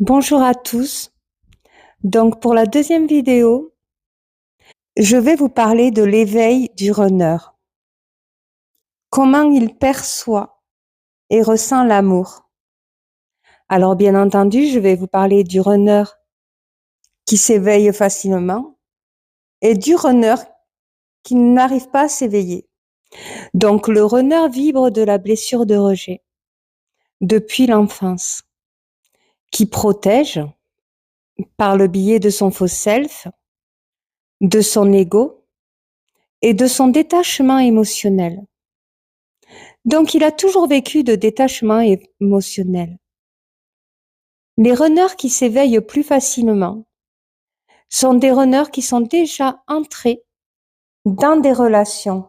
Bonjour à tous. Donc pour la deuxième vidéo, je vais vous parler de l'éveil du runner. Comment il perçoit et ressent l'amour. Alors bien entendu, je vais vous parler du runner qui s'éveille facilement et du runner qui n'arrive pas à s'éveiller. Donc le runner vibre de la blessure de rejet depuis l'enfance, qui protège par le biais de son faux self, de son ego et de son détachement émotionnel. Donc, il a toujours vécu de détachement émotionnel. Les runners qui s'éveillent plus facilement sont des runners qui sont déjà entrés dans des relations,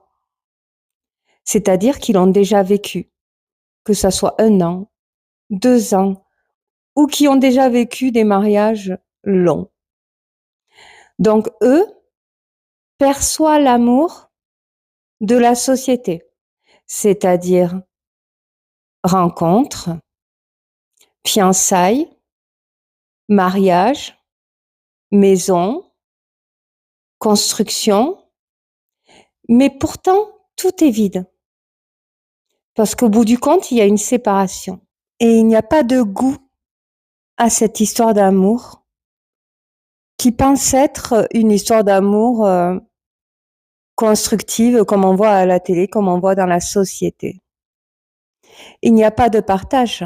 c'est-à-dire qu'ils l'ont déjà vécu, que ça soit 1 an, 2 ans, ou qui ont déjà vécu des mariages longs. Donc, eux perçoivent l'amour de la société, c'est-à-dire rencontre, fiançailles, mariage, maison, construction, mais pourtant, tout est vide. Parce qu'au bout du compte, il y a une séparation. Et il n'y a pas de goût à cette histoire d'amour qui pense être une histoire d'amour constructive, comme on voit à la télé, comme on voit dans la société. Il n'y a pas de partage,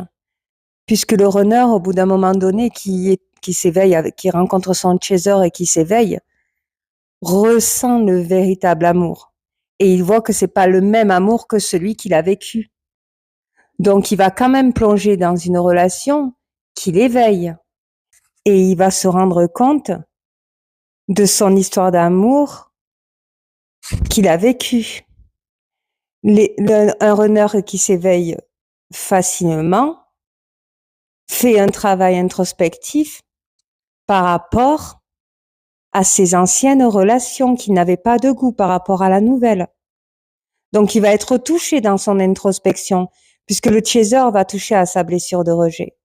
puisque le runner, au bout d'un moment donné, qui s'éveille, qui rencontre son chaser et qui s'éveille, ressent le véritable amour. Et il voit que c'est pas le même amour que celui qu'il a vécu. Donc, il va quand même plonger dans une relation qui l'éveille. Et il va se rendre compte de son histoire d'amour qu'il a vécue. Un runner qui s'éveille facilement fait un travail introspectif par rapport à ses anciennes relations qui n'avaient pas de goût par rapport à la nouvelle. Donc, il va être touché dans son introspection, puisque le chaser va toucher à sa blessure de rejet.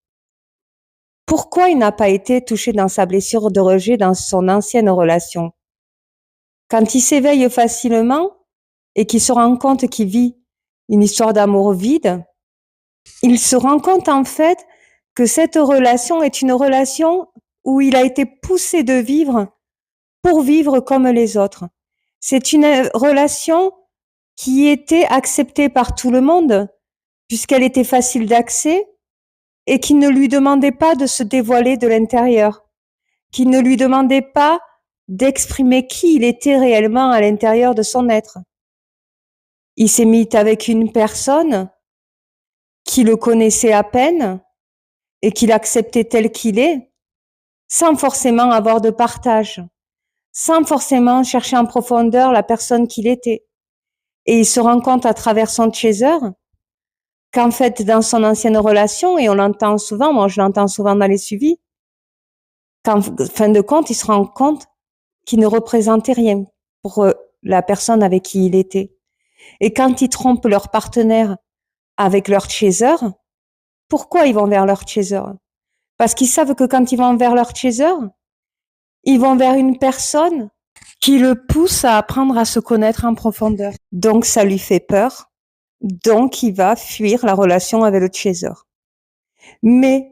Pourquoi il n'a pas été touché dans sa blessure de rejet dans son ancienne relation? Quand il s'éveille facilement et qu'il se rend compte qu'il vit une histoire d'amour vide, il se rend compte en fait que cette relation est une relation où il a été poussé de vivre pour vivre comme les autres. C'est une relation qui était acceptée par tout le monde puisqu'elle était facile d'accès et qui ne lui demandait pas de se dévoiler de l'intérieur, qui ne lui demandait pas d'exprimer qui il était réellement à l'intérieur de son être. Il s'est mis avec une personne qui le connaissait à peine et qu'il acceptait tel qu'il est, sans forcément avoir de partage, sans forcément chercher en profondeur la personne qu'il était. Et il se rend compte à travers son chaser qu'en fait, dans son ancienne relation, et on l'entend souvent, moi je l'entends souvent dans les suivis, qu'en fin de compte, il se rend compte qu'il ne représentait rien pour la personne avec qui il était. Et quand ils trompent leur partenaire avec leur chaser, pourquoi ils vont vers leur chaser? Parce qu'ils savent que quand ils vont vers leur chaser, ils vont vers une personne qui le pousse à apprendre à se connaître en profondeur. Donc ça lui fait peur, donc il va fuir la relation avec le chaser. Mais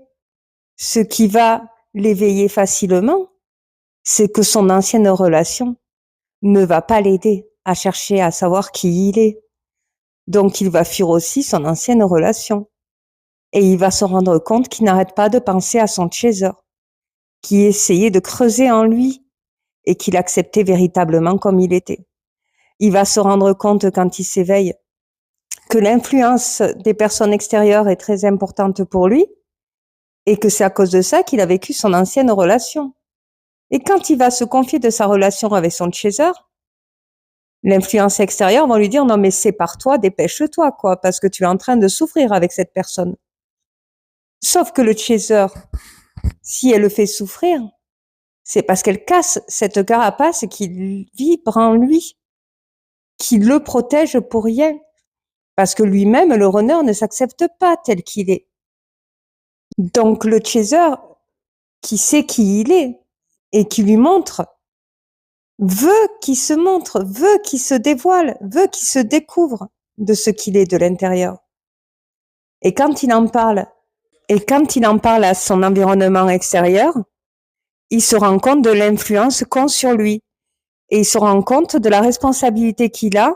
ce qui va l'éveiller facilement, c'est que son ancienne relation ne va pas l'aider à chercher à savoir qui il est. Donc il va fuir aussi son ancienne relation. Et il va se rendre compte qu'il n'arrête pas de penser à son chaser, qui essayait de creuser en lui et qu'il acceptait véritablement comme il était. Il va se rendre compte quand il s'éveille que l'influence des personnes extérieures est très importante pour lui et que c'est à cause de ça qu'il a vécu son ancienne relation. Et quand il va se confier de sa relation avec son chaser, l'influence extérieure va lui dire non mais sépare-toi, dépêche-toi quoi, parce que tu es en train de souffrir avec cette personne. Sauf que le chaser, si elle le fait souffrir, c'est parce qu'elle casse cette carapace qui vibre en lui, qui le protège pour rien. Parce que lui-même, le runner, ne s'accepte pas tel qu'il est. Donc le chaser qui sait qui il est et qui lui montre, veut qu'il se montre, veut qu'il se dévoile, veut qu'il se découvre de ce qu'il est de l'intérieur. Et quand il en parle, à son environnement extérieur, il se rend compte de l'influence qu'ont sur lui. Et il se rend compte de la responsabilité qu'il a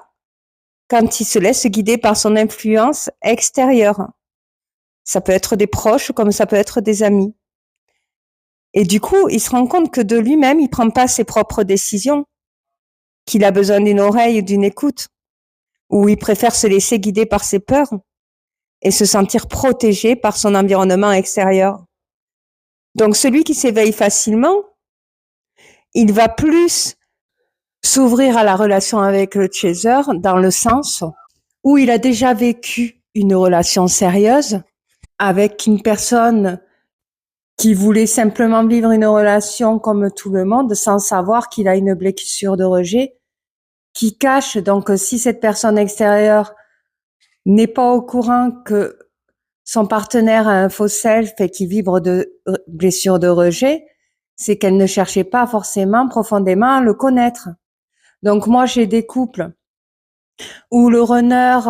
quand il se laisse guider par son influence extérieure. Ça peut être des proches comme ça peut être des amis. Et du coup, il se rend compte que de lui-même, il prend pas ses propres décisions, qu'il a besoin d'une oreille et d'une écoute, ou il préfère se laisser guider par ses peurs et se sentir protégé par son environnement extérieur. Donc celui qui s'éveille facilement, il va plus s'ouvrir à la relation avec le chaser dans le sens où il a déjà vécu une relation sérieuse avec une personne qui voulait simplement vivre une relation comme tout le monde sans savoir qu'il a une blessure de rejet qui cache. Donc si cette personne extérieure n'est pas au courant que son partenaire a un faux self et qui vibre de blessure de rejet, c'est qu'elle ne cherchait pas forcément profondément à le connaître. Donc moi, j'ai des couples où le runner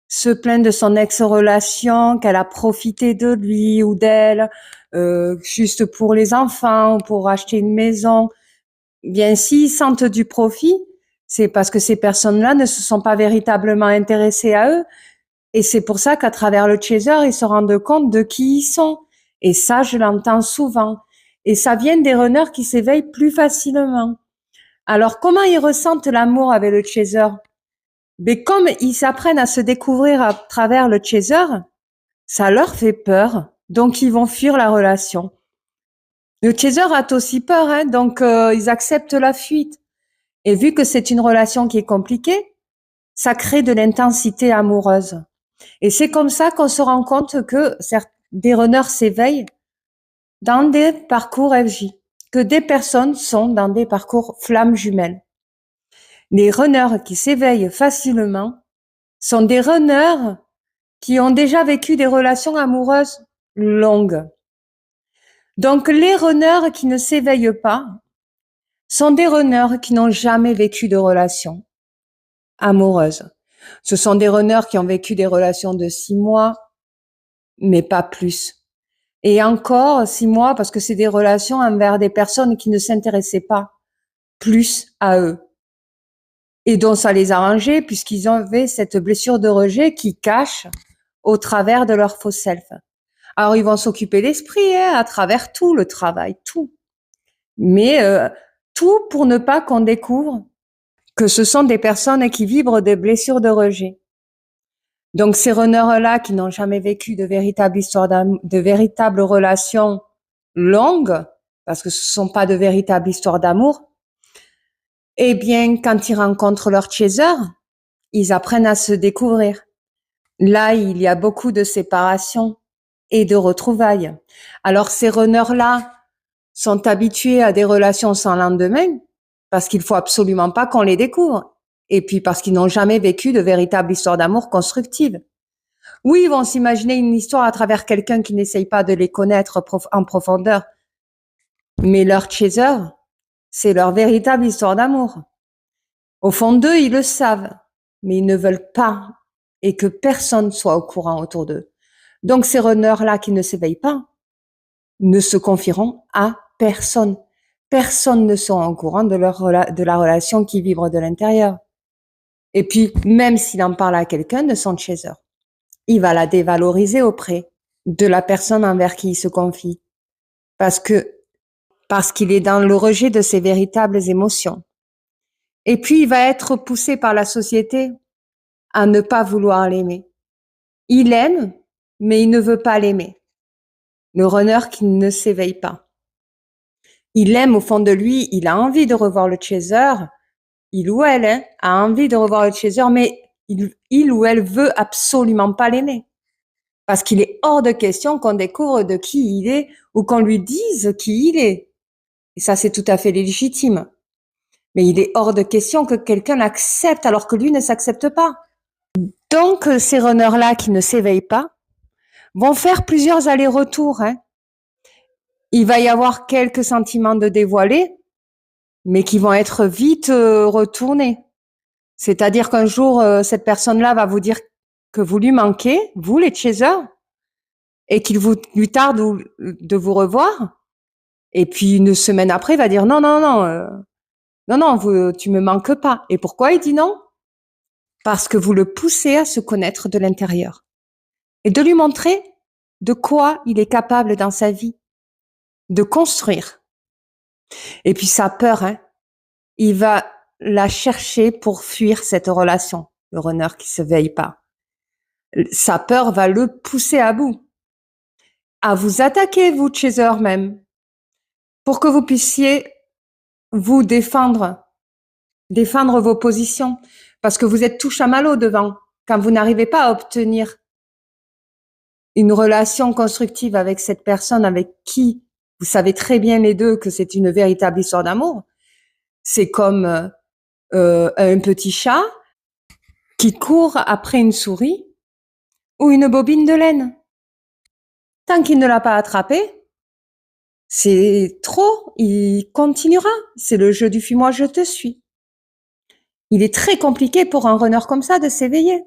se plaint de son ex-relation, qu'elle a profité de lui ou d'elle, juste pour les enfants ou pour acheter une maison. Bien, s'ils sentent du profit, c'est parce que ces personnes-là ne se sont pas véritablement intéressées à eux. Et c'est pour ça qu'à travers le chaser, ils se rendent compte de qui ils sont. Et ça, je l'entends souvent. Et ça vient des runners qui s'éveillent plus facilement. Alors, comment ils ressentent l'amour avec le chaser? Mais comme ils s'apprennent à se découvrir à travers le chaser, ça leur fait peur. Donc, ils vont fuir la relation. Le chaser a aussi peur, hein, donc ils acceptent la fuite. Et vu que c'est une relation qui est compliquée, ça crée de l'intensité amoureuse. Et c'est comme ça qu'on se rend compte que des runners s'éveillent dans des parcours FJ, que des personnes sont dans des parcours flammes jumelles. Les runners qui s'éveillent facilement sont des runners qui ont déjà vécu des relations amoureuses longues. Donc les runners qui ne s'éveillent pas sont des runners qui n'ont jamais vécu de relation amoureuse. Ce sont des runners qui ont vécu des relations de 6 mois, mais pas plus. Et encore 6 mois parce que c'est des relations envers des personnes qui ne s'intéressaient pas plus à eux. Et dont ça les arrangeait puisqu'ils avaient cette blessure de rejet qui cache au travers de leur faux self. Alors ils vont s'occuper l'esprit à travers tout le travail, tout. Mais tout pour ne pas qu'on découvre que ce sont des personnes qui vibrent de blessures de rejet. Donc ces runners-là qui n'ont jamais vécu de véritable histoire de véritables relations longues, parce que ce sont pas de véritables histoires d'amour, eh bien quand ils rencontrent leur chaser, ils apprennent à se découvrir. Là, il y a beaucoup de séparation et de retrouvailles. Alors ces runners-là sont habitués à des relations sans lendemain parce qu'il faut absolument pas qu'on les découvre. Et puis parce qu'ils n'ont jamais vécu de véritable histoire d'amour constructive. Oui, ils vont s'imaginer une histoire à travers quelqu'un qui n'essaye pas de les connaître en profondeur. Mais leur chaser, c'est leur véritable histoire d'amour. Au fond d'eux, ils le savent, mais ils ne veulent pas et que personne soit au courant autour d'eux. Donc ces runners-là qui ne s'éveillent pas ne se confieront à personne. Personne ne sera au courant de la relation qui vibre de l'intérieur. Et puis, même s'il en parle à quelqu'un de son chaser, il va la dévaloriser auprès de la personne envers qui il se confie. Parce qu'il est dans le rejet de ses véritables émotions. Et puis, il va être poussé par la société à ne pas vouloir l'aimer. Il aime, mais il ne veut pas l'aimer. Le runner qui ne s'éveille pas. Il aime au fond de lui, il a envie de revoir le chaser, il ou elle a envie de revoir le chaser, mais il ou elle veut absolument pas l'aimer. Parce qu'il est hors de question qu'on découvre de qui il est ou qu'on lui dise qui il est. Et ça, c'est tout à fait légitime. Mais il est hors de question que quelqu'un l'accepte alors que lui ne s'accepte pas. Donc, ces runners-là qui ne s'éveillent pas vont faire plusieurs allers-retours. il va y avoir quelques sentiments de dévoilés, mais qui vont être vite retournés. C'est-à-dire qu'un jour, cette personne-là va vous dire que vous lui manquez, vous les chasers, et qu'il lui tarde de vous revoir. Et puis une semaine après, il va dire non, non, non, non, non, tu me manques pas. Et pourquoi il dit non? Parce que vous le poussez à se connaître de l'intérieur et de lui montrer de quoi il est capable dans sa vie, de construire. Et puis sa peur, hein, il va la chercher pour fuir cette relation, le runner qui se veille pas. Sa peur va le pousser à bout, à vous attaquer, vous, chaser même, pour que vous puissiez vous défendre vos positions, parce que vous êtes tout chamallow devant. Quand vous n'arrivez pas à obtenir une relation constructive avec cette personne avec qui vous savez très bien les deux que c'est une véritable histoire d'amour, c'est comme un petit chat qui court après une souris ou une bobine de laine. Tant qu'il ne l'a pas attrapée, c'est trop, il continuera. C'est le jeu du fuis-moi, je te suis. Il est très compliqué pour un runner comme ça de s'éveiller.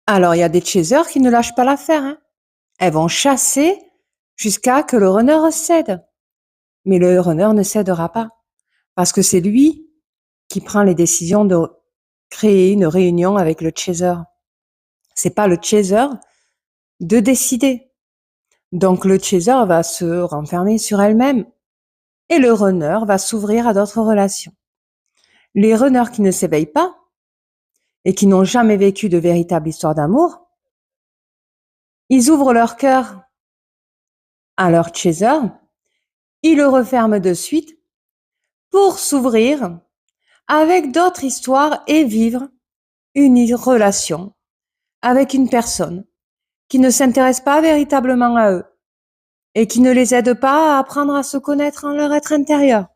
Alors, il y a des chasers qui ne lâchent pas l'affaire. Hein. Elles vont chasser jusqu'à que le runner cède. Mais le runner ne cédera pas. Parce que c'est lui qui prend les décisions de créer une réunion avec le chaser. C'est pas le chaser de décider. Donc, le chaser va se renfermer sur elle-même. Et le runner va s'ouvrir à d'autres relations. Les runners qui ne s'éveillent pas et qui n'ont jamais vécu de véritable histoire d'amour, ils ouvrent leur cœur à leur chaser, ils le referment de suite pour s'ouvrir avec d'autres histoires et vivre une relation avec une personne qui ne s'intéresse pas véritablement à eux et qui ne les aide pas à apprendre à se connaître en leur être intérieur.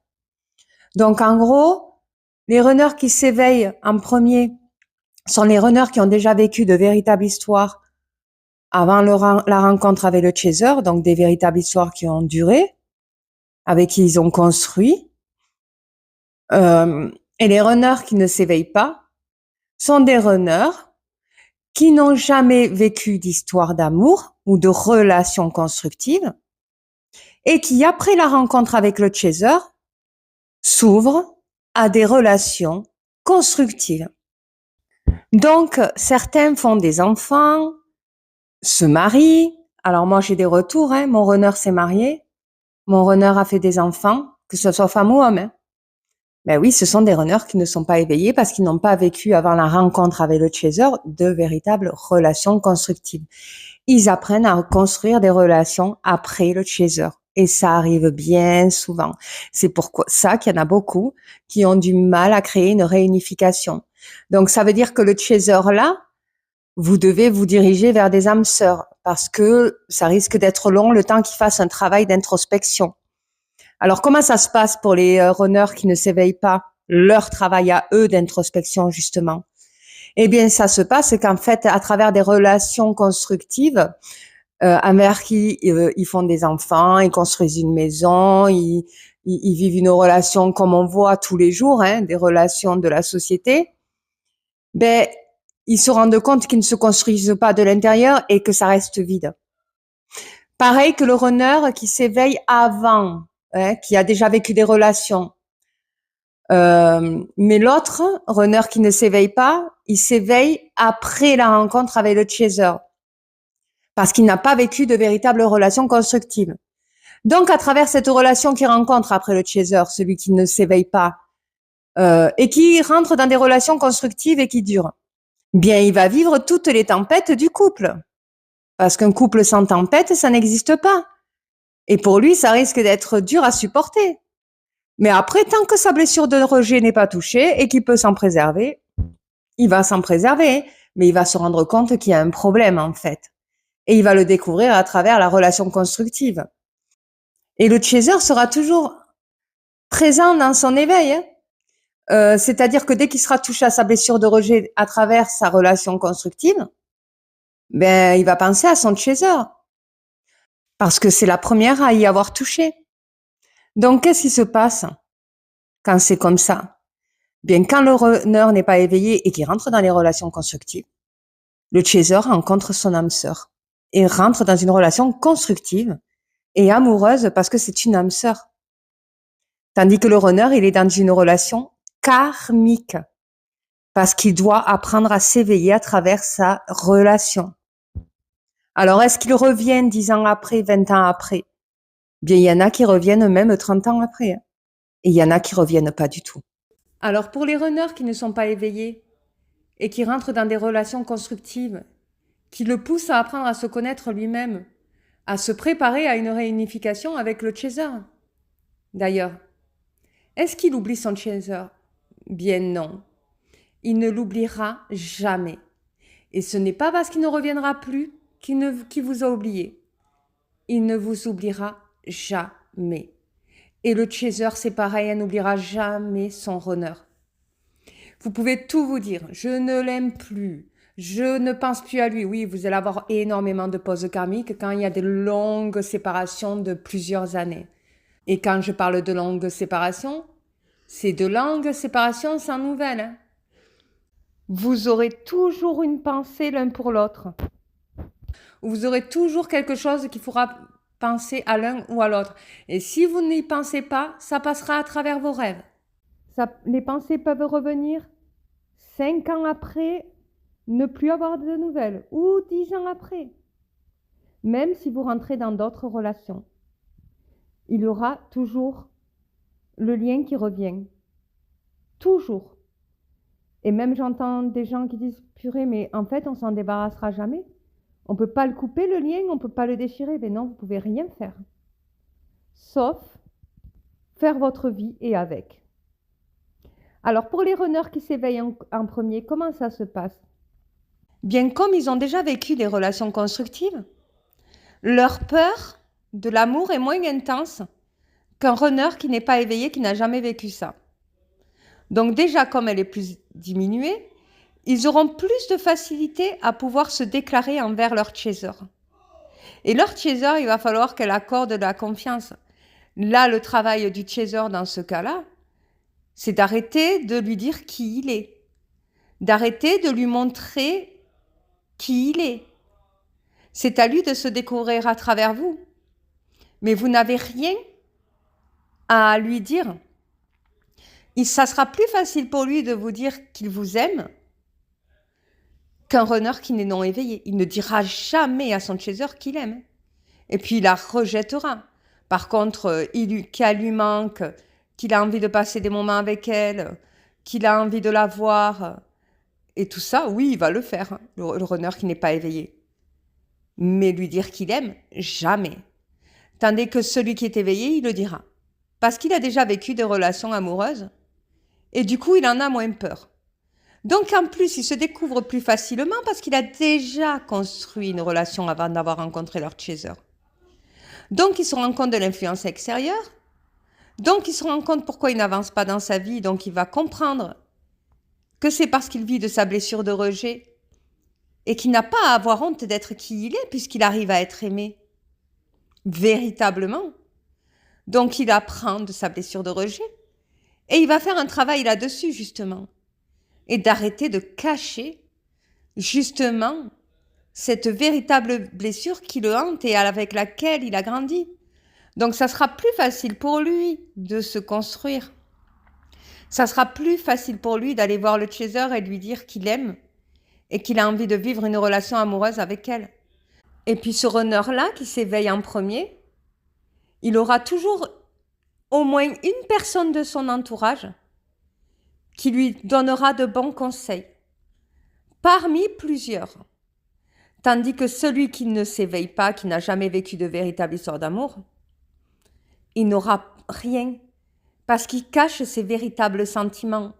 Donc, en gros, les runners qui s'éveillent en premier sont les runners qui ont déjà vécu de véritables histoires avant la rencontre avec le chaser, donc des véritables histoires qui ont duré, avec qui ils ont construit. Et les runners qui ne s'éveillent pas sont des runners qui n'ont jamais vécu d'histoire d'amour ou de relation constructive et qui, après la rencontre avec le chaser, s'ouvrent à des relations constructives. Donc, certains font des enfants, se marient. Alors moi, j'ai des retours. Hein. Mon runner s'est marié. Mon runner a fait des enfants, que ce soit femme ou homme. Hein. Ben oui, ce sont des runners qui ne sont pas éveillés parce qu'ils n'ont pas vécu avant la rencontre avec le chaser de véritables relations constructives. Ils apprennent à construire des relations après le chaser. Et ça arrive bien souvent. C'est pourquoi ça qu'il y en a beaucoup qui ont du mal à créer une réunification. Donc ça veut dire que le chaser là, vous devez vous diriger vers des âmes sœurs parce que ça risque d'être long le temps qu'ils fassent un travail d'introspection. Alors, comment ça se passe pour les runners qui ne s'éveillent pas, leur travail à eux d'introspection, justement? Eh bien, ça se passe qu'en fait, à travers des relations constructives, envers qui ils font des enfants, ils construisent une maison, ils vivent une relation comme on voit tous les jours, hein, des relations de la société, ben, ils se rendent compte qu'ils ne se construisent pas de l'intérieur et que ça reste vide. Pareil que le runner qui s'éveille avant, hein, qui a déjà vécu des relations. Mais l'autre, runner qui ne s'éveille pas, il s'éveille après la rencontre avec le chaser. Parce qu'il n'a pas vécu de véritable relation constructive. Donc, à travers cette relation qu'il rencontre après le chaser, celui qui ne s'éveille pas, et qui rentre dans des relations constructives et qui durent, bien, il va vivre toutes les tempêtes du couple. Parce qu'un couple sans tempête, ça n'existe pas. Et pour lui, ça risque d'être dur à supporter. Mais après, tant que sa blessure de rejet n'est pas touchée et qu'il peut s'en préserver, il va s'en préserver. Mais il va se rendre compte qu'il y a un problème, en fait. Et il va le découvrir à travers la relation constructive. Et le chaser sera toujours présent dans son éveil. Hein. C'est-à-dire que dès qu'il sera touché à sa blessure de rejet à travers sa relation constructive, ben, il va penser à son chaser. parce que c'est la première à y avoir touché. Donc, qu'est-ce qui se passe quand c'est comme ça? Bien, quand le runner n'est pas éveillé et qu'il rentre dans les relations constructives, le chaser rencontre son âme sœur et rentre dans une relation constructive et amoureuse parce que c'est une âme sœur. Tandis que le runner, il est dans une relation karmique parce qu'il doit apprendre à s'éveiller à travers sa relation. Alors, est-ce qu'il revient 10 ans après, 20 ans après? Bien, il y en a qui reviennent même 30 ans après. Et il y en a qui reviennent pas du tout. Alors, pour les runners qui ne sont pas éveillés et qui rentrent dans des relations constructives, qui le poussent à apprendre à se connaître lui-même, à se préparer à une réunification avec le chaser. D'ailleurs, est-ce qu'il oublie son chaser? Bien non. Il ne l'oubliera jamais. Et ce n'est pas parce qu'il ne reviendra plus qu'il vous a oublié. Il ne vous oubliera jamais. Et le chaser, c'est pareil, elle n'oubliera jamais son runner. Vous pouvez tout vous dire, je ne l'aime plus, je ne pense plus à lui. Oui, vous allez avoir énormément de pauses karmiques quand il y a des longues séparations de plusieurs années. Et quand je parle de longues séparations, c'est de longues séparations sans nouvelles. Hein. Vous aurez toujours une pensée l'un pour l'autre. Vous aurez toujours quelque chose qui fera penser à l'un ou à l'autre. Et si vous n'y pensez pas, ça passera à travers vos rêves. Les pensées peuvent revenir 5 ans après, ne plus avoir de nouvelles, ou 10 ans après. Même si vous rentrez dans d'autres relations, il y aura toujours le lien qui revient. Toujours. Et même j'entends des gens qui disent « Purée, mais en fait, on s'en débarrassera jamais. On ne peut pas le couper, le lien, on ne peut pas le déchirer. » Mais non, vous ne pouvez rien faire. Sauf faire votre vie et avec. Alors, pour les runners qui s'éveillent en premier, comment ça se passe? Bien, comme ils ont déjà vécu des relations constructives, leur peur de l'amour est moins intense qu'un runner qui n'est pas éveillé, qui n'a jamais vécu ça. Donc déjà, comme elle est plus diminuée, ils auront plus de facilité à pouvoir se déclarer envers leur chaser. Et leur chaser, il va falloir qu'elle accorde de la confiance. Là, le travail du chaser dans ce cas-là, c'est d'arrêter de lui dire qui il est, d'arrêter de lui montrer qui il est. C'est à lui de se découvrir à travers vous. Mais vous n'avez rien à lui dire. Ça sera plus facile pour lui de vous dire qu'il vous aime qu'un runner qui n'est non éveillé. Il ne dira jamais à son chaser qu'il aime. Et puis il la rejettera. Par contre, qu'elle lui manque, qu'il a envie de passer des moments avec elle, qu'il a envie de la voir, et tout ça, oui, il va le faire, le runner qui n'est pas éveillé. Mais lui dire qu'il aime, jamais. Tandis que celui qui est éveillé, il le dira. Parce qu'il a déjà vécu des relations amoureuses, et du coup, il en a moins peur. Donc en plus, il se découvre plus facilement parce qu'il a déjà construit une relation avant d'avoir rencontré leur chaser. Donc il se rend compte de l'influence extérieure, donc il se rend compte pourquoi il n'avance pas dans sa vie, donc il va comprendre que c'est parce qu'il vit de sa blessure de rejet et qu'il n'a pas à avoir honte d'être qui il est puisqu'il arrive à être aimé véritablement. Donc il apprend de sa blessure de rejet et il va faire un travail là-dessus justement et d'arrêter de cacher justement cette véritable blessure qui le hante et avec laquelle il a grandi. Donc ça sera plus facile pour lui de se construire. Ça sera plus facile pour lui d'aller voir le chaser et lui dire qu'il aime et qu'il a envie de vivre une relation amoureuse avec elle. Et puis ce runner-là qui s'éveille en premier, il aura toujours au moins une personne de son entourage qui lui donnera de bons conseils, parmi plusieurs. Tandis que celui qui ne s'éveille pas, qui n'a jamais vécu de véritable histoire d'amour, il n'aura rien parce qu'il cache ses véritables sentiments.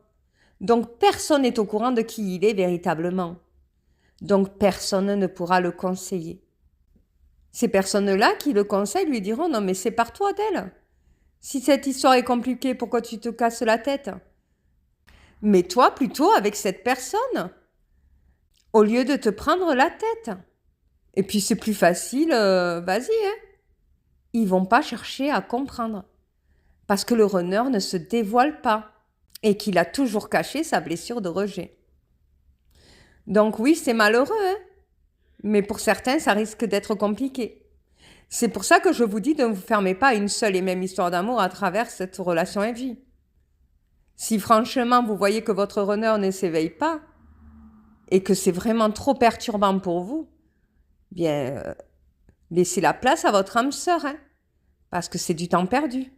Donc personne n'est au courant de qui il est véritablement. Donc personne ne pourra le conseiller. Ces personnes-là qui le conseillent lui diront « Non mais sépare-toi d'elle. Si cette histoire est compliquée, pourquoi tu te casses la tête? Mets-toi plutôt avec cette personne au lieu de te prendre la tête. Et puis c'est plus facile, vas-y, hein. ils vont pas chercher à comprendre. Parce que le runner ne se dévoile pas et qu'il a toujours caché sa blessure de rejet. Donc oui, c'est malheureux, hein, mais pour certains, ça risque d'être compliqué. C'est pour ça que je vous dis de ne vous fermez pas à une seule et même histoire d'amour à travers cette relation FJ. Si franchement, vous voyez que votre runner ne s'éveille pas et que c'est vraiment trop perturbant pour vous, bien, laissez la place à votre âme sœur, hein, parce que c'est du temps perdu.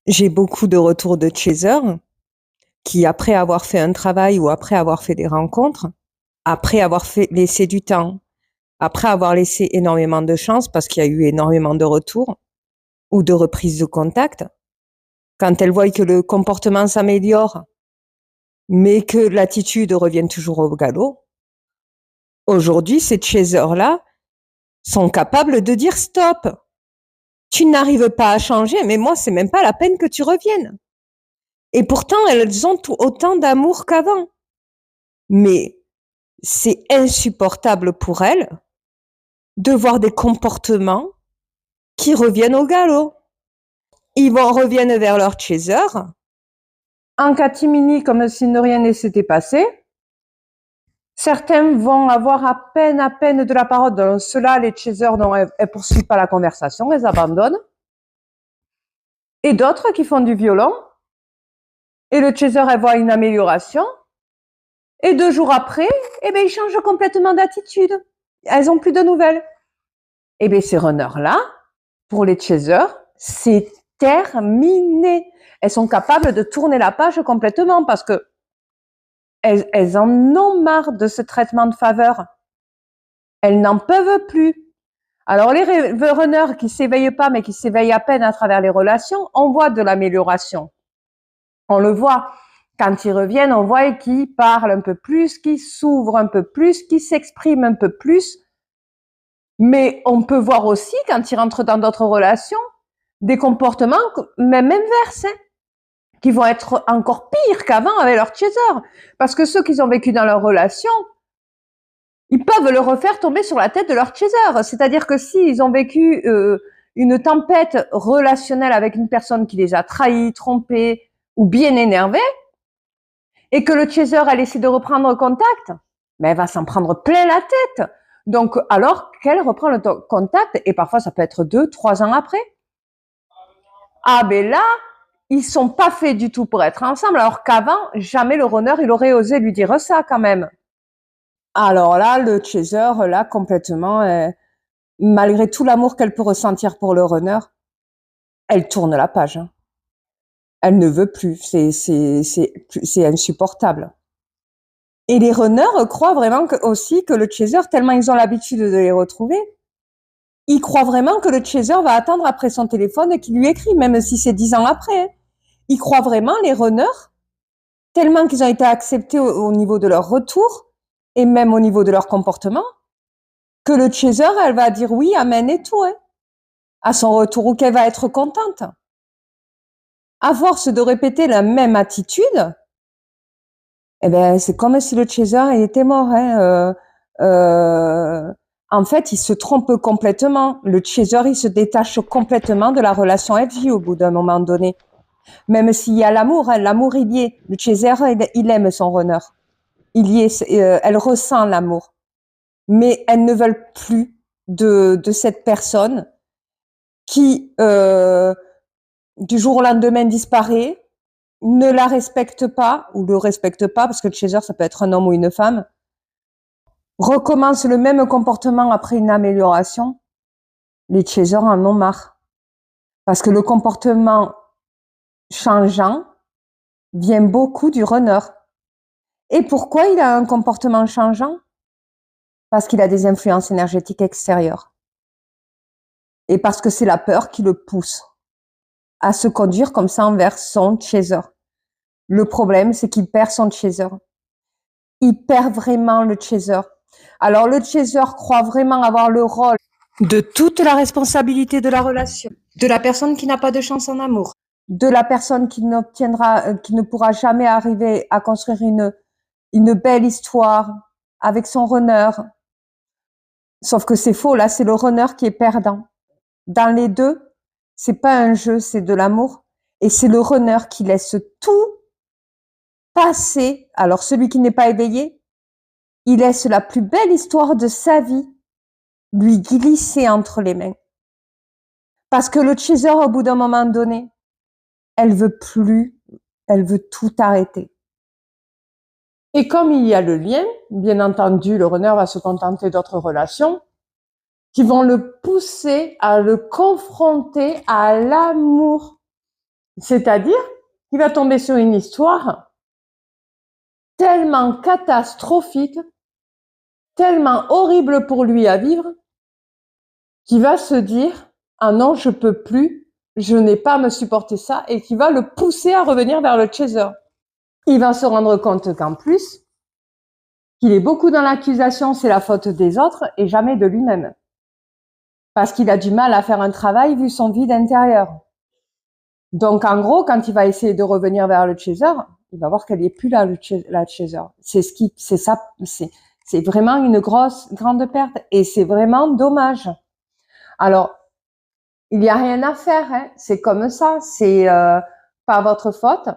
J'ai beaucoup de retours de chasers qui, après avoir fait un travail ou après avoir fait des rencontres, après avoir laissé du temps, après avoir laissé énormément de chance parce qu'il y a eu énormément de retours ou de reprises de contact, quand elles voient que le comportement s'améliore, mais que l'attitude revient toujours au galop, aujourd'hui, ces chasers-là sont capables de dire stop. Tu n'arrives pas à changer, mais moi, c'est même pas la peine que tu reviennes. Et pourtant, elles ont autant d'amour qu'avant. Mais c'est insupportable pour elles de voir des comportements qui reviennent au galop. Ils reviennent vers leur chaser en catimini comme si rien ne s'était passé. Certains vont avoir à peine de la parole. Dans ceux-là, les chasers, non, elles poursuivent pas la conversation, elles abandonnent. Et d'autres qui font du violon. Et le chaser, elle voit une amélioration. Et 2 jours après, ils changent complètement d'attitude. Elles ont plus de nouvelles. Ces runners-là, pour les chasers, c'est terminé. Elles sont capables de tourner la page complètement parce que elles en ont marre de ce traitement de faveur. Elles n'en peuvent plus. Alors, les runners qui s'éveillent pas, mais qui s'éveillent à peine à travers les relations, on voit de l'amélioration. On le voit. Quand ils reviennent, on voit qu'ils parlent un peu plus, qu'ils s'ouvrent un peu plus, qu'ils s'expriment un peu plus. Mais on peut voir aussi, quand ils rentrent dans d'autres relations, des comportements, même inverses, hein, qui vont être encore pires qu'avant avec leur chaser. Parce que ceux qu'ils ont vécu dans leur relation, ils peuvent le refaire tomber sur la tête de leur chaser. C'est-à-dire que s'ils ont vécu une tempête relationnelle avec une personne qui les a trahis, trompés ou bien énervés, et que le chaser a essaie de reprendre contact, mais elle va s'en prendre plein la tête. Donc, alors qu'elle reprend le contact, et parfois ça peut être 2, 3 ans après. Ah ben là, ils sont pas faits du tout pour être ensemble, alors qu'avant, jamais le runner, il aurait osé lui dire ça quand même. Alors là, le chaser, là, complètement, malgré tout l'amour qu'elle peut ressentir pour le runner, elle tourne la page. Hein. Elle ne veut plus, c'est insupportable. Et les runners croient vraiment aussi que le chaser, tellement ils ont l'habitude de les retrouver, ils croient vraiment que le chaser va attendre après son téléphone et qu'il lui écrit, même si c'est 10 ans après. Hein. Ils croient vraiment, les runners, tellement qu'ils ont été acceptés au niveau de leur retour et même au niveau de leur comportement, que le chaser, elle va dire oui, amen et tout, hein, à son retour, ou qu'elle va être contente. À force de répéter la même attitude, c'est comme si le chaser était mort. Hein. En fait, il se trompe complètement. Le chaser, il se détache complètement de la relation FJ au bout d'un moment donné. Même s'il y a l'amour, hein, l'amour il y est. Le chaser, il aime son runner. Il y est, elle ressent l'amour. Mais elles ne veulent plus de cette personne qui, du jour au lendemain, disparaît, ne la respecte pas, ou le respecte pas, parce que le chaser, ça peut être un homme ou une femme, recommence le même comportement après une amélioration. Les chasers en ont marre. Parce que le comportement changeant vient beaucoup du runner. Et pourquoi il a un comportement changeant? Parce qu'il a des influences énergétiques extérieures. Et parce que c'est la peur qui le pousse à se conduire comme ça envers son chaser. Le problème, c'est qu'il perd son chaser. Il perd vraiment le chaser. Alors, le chaser croit vraiment avoir le rôle de toute la responsabilité de la relation, de la personne qui n'a pas de chance en amour, de la personne qui ne pourra jamais arriver à construire une belle histoire avec son runner. Sauf que c'est faux, là, c'est le runner qui est perdant. Dans les deux, c'est pas un jeu, c'est de l'amour. Et c'est le runner qui laisse tout passer. Alors, celui qui n'est pas éveillé, il laisse la plus belle histoire de sa vie lui glisser entre les mains. Parce que le chaser, au bout d'un moment donné, elle veut plus, elle veut tout arrêter. Et comme il y a le lien, bien entendu, le runner va se contenter d'autres relations qui vont le pousser à le confronter à l'amour. C'est-à-dire qu'il va tomber sur une histoire tellement catastrophique, tellement horrible pour lui à vivre, qu'il va se dire « Ah non, je peux plus, je n'ai pas à me supporter ça » et qui va le pousser à revenir vers le chaser. Il va se rendre compte qu'en plus, qu'il est beaucoup dans l'accusation, c'est la faute des autres et jamais de lui-même. Parce qu'il a du mal à faire un travail vu son vide intérieur. Donc, en gros, quand il va essayer de revenir vers le chaser, il va voir qu'elle n'est plus là, la chaser. C'est vraiment une grande perte et c'est vraiment dommage. Alors, il n'y a rien à faire, hein. C'est comme ça, c'est pas votre faute.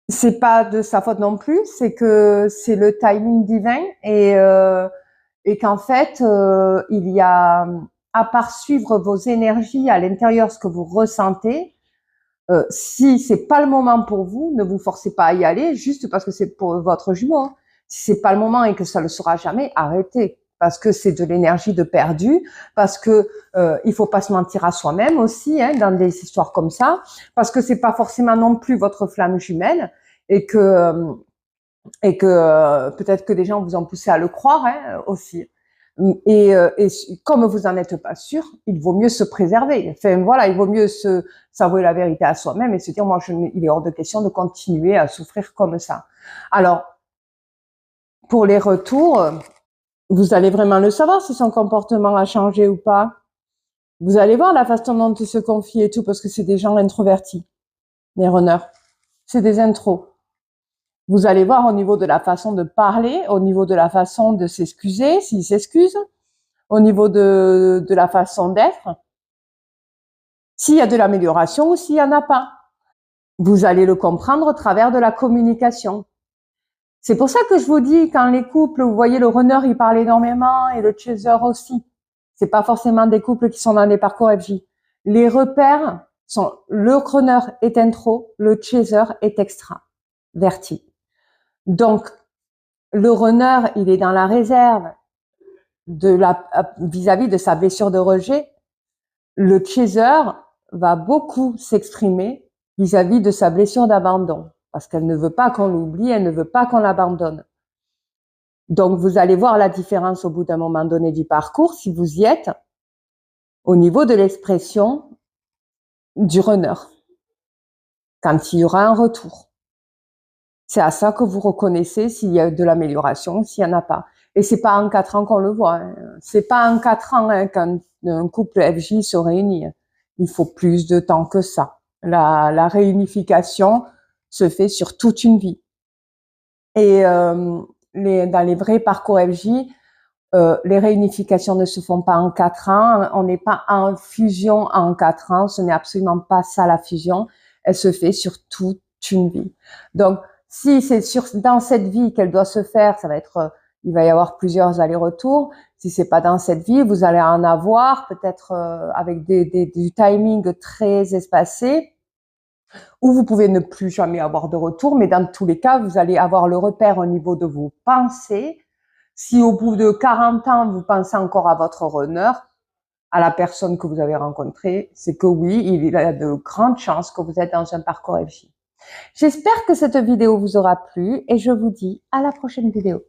C'est pas de sa faute non plus, c'est que c'est le timing divin et qu'en fait, il y a, à part suivre vos énergies à l'intérieur, ce que vous ressentez, si c'est pas le moment pour vous, ne vous forcez pas à y aller juste parce que c'est pour votre jumeau. Si c'est pas le moment et que ça le sera jamais, arrêtez. Parce que c'est de l'énergie de perdu, parce que il faut pas se mentir à soi-même aussi, hein, dans des histoires comme ça, parce que c'est pas forcément non plus votre flamme jumelle et que peut-être que des gens vous ont poussé à le croire, hein, aussi. Et comme vous en êtes pas sûr, il vaut mieux se préserver. Enfin voilà, il vaut mieux s'avouer la vérité à soi-même et se dire moi il est hors de question de continuer à souffrir comme ça. Alors pour les retours, vous allez vraiment le savoir si son comportement a changé ou pas. Vous allez voir la façon dont il se confie et tout parce que c'est des gens introvertis, les runners. C'est des intros. Vous allez voir au niveau de la façon de parler, au niveau de la façon de s'excuser, s'il s'excuse, au niveau de la façon d'être, s'il y a de l'amélioration ou s'il n'y en a pas. Vous allez le comprendre au travers de la communication. C'est pour ça que je vous dis, quand les couples, vous voyez le runner, il parle énormément et le chaser aussi. C'est pas forcément des couples qui sont dans les parcours FJ. Les repères sont le runner est intro, le chaser est extra, verti. Donc, le runner, il est dans la réserve vis-à-vis de sa blessure de rejet. Le chaser va beaucoup s'exprimer vis-à-vis de sa blessure d'abandon parce qu'elle ne veut pas qu'on l'oublie, elle ne veut pas qu'on l'abandonne. Donc, vous allez voir la différence au bout d'un moment donné du parcours, si vous y êtes, au niveau de l'expression du runner, quand il y aura un retour. C'est à ça que vous reconnaissez s'il y a de l'amélioration, s'il n'y en a pas. Et c'est pas en 4 ans qu'on le voit. Hein. C'est pas en 4 ans hein, quand un couple FJ se réunit. Il faut plus de temps que ça. La réunification se fait sur toute une vie. Et dans les vrais parcours FJ, les réunifications ne se font pas en 4 ans. On n'est pas en fusion en 4 ans. Ce n'est absolument pas ça la fusion. Elle se fait sur toute une vie. Donc, si c'est dans cette vie qu'elle doit se faire, ça va être, il va y avoir plusieurs allers-retours. Si c'est pas dans cette vie, vous allez en avoir peut-être avec du timing très espacé, ou vous pouvez ne plus jamais avoir de retour. Mais dans tous les cas, vous allez avoir le repère au niveau de vos pensées. Si au bout de 40 ans, vous pensez encore à votre runner, à la personne que vous avez rencontrée, c'est que oui, il y a de grandes chances que vous êtes dans un parcours FJ. J'espère que cette vidéo vous aura plu et je vous dis à la prochaine vidéo.